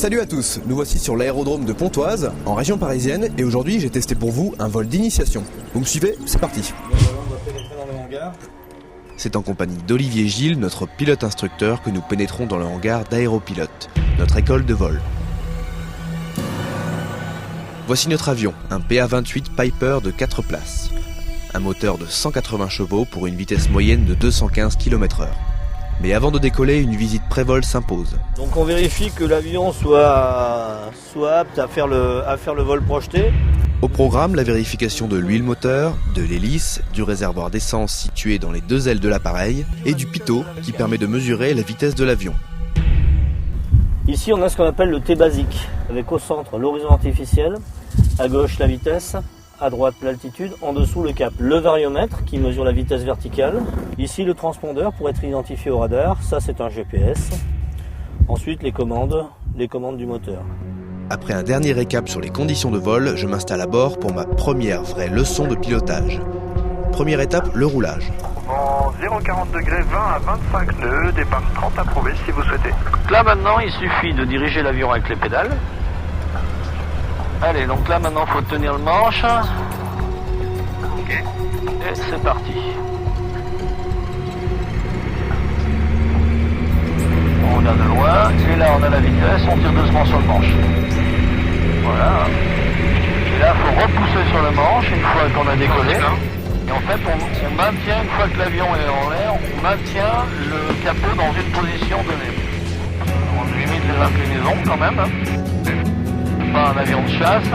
Salut à tous, nous voici sur l'aérodrome de Pontoise, en région parisienne, et aujourd'hui j'ai testé pour vous un vol d'initiation. Vous me suivez? C'est parti. C'est en compagnie d'Olivier Gilles, notre pilote instructeur, que nous pénétrons dans le hangar d'Aéropilote, notre école de vol. Voici notre avion, un PA-28 Piper de 4 places. Un moteur de 180 chevaux pour une vitesse moyenne de 215 km/h. Mais avant de décoller, une visite pré-vol s'impose. Donc on vérifie que l'avion soit apte à faire le vol projeté. Au programme, la vérification de l'huile moteur, de l'hélice, du réservoir d'essence situé dans les deux ailes de l'appareil et du pitot qui permet de mesurer la vitesse de l'avion. Ici on a ce qu'on appelle le T basique, avec au centre l'horizon artificiel, à gauche la vitesse, à droite l'altitude, en dessous le cap. Le variomètre qui mesure la vitesse verticale. Ici le transpondeur pour être identifié au radar, ça c'est un GPS. Ensuite les commandes du moteur. Après un dernier récap sur les conditions de vol, je m'installe à bord pour ma première vraie leçon de pilotage. Première étape, le roulage. En 0,40 degrés, 20 à 25 nœuds, départ 30 approuvé si vous souhaitez. Là maintenant il suffit de diriger l'avion avec les pédales. Allez, donc là maintenant il faut tenir le manche. Et c'est parti. On a de loin, et là on a la vitesse, on tire doucement sur le manche. Voilà. Et là il faut repousser sur le manche une fois qu'on a décollé. Et en fait on maintient, une fois que l'avion est en l'air, on maintient le capot dans une position donnée. On limite les inclinaisons quand même. Pas un avion de chasse.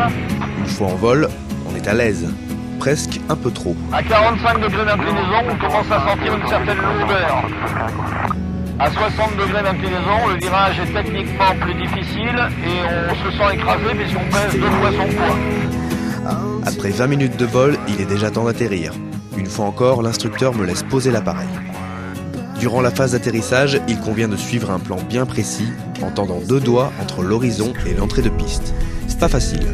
Une fois en vol, on est à l'aise. Presque un peu trop. À 45 degrés d'inclinaison, on commence à sentir une certaine lourdeur. À 60 degrés d'inclinaison, le virage est techniquement plus difficile et on se sent écrasé puisqu'on pèse 2 fois son poids. Après 20 minutes de vol, il est déjà temps d'atterrir. Une fois encore, l'instructeur me laisse poser l'appareil. Durant la phase d'atterrissage, il convient de suivre un plan bien précis, en tendant 2 doigts entre l'horizon et l'entrée de piste. C'est pas facile.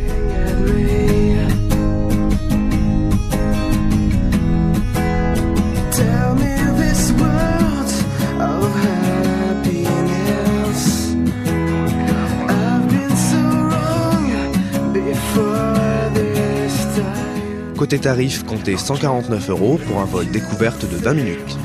Côté tarif, comptez 149 € pour un vol découverte de 20 minutes.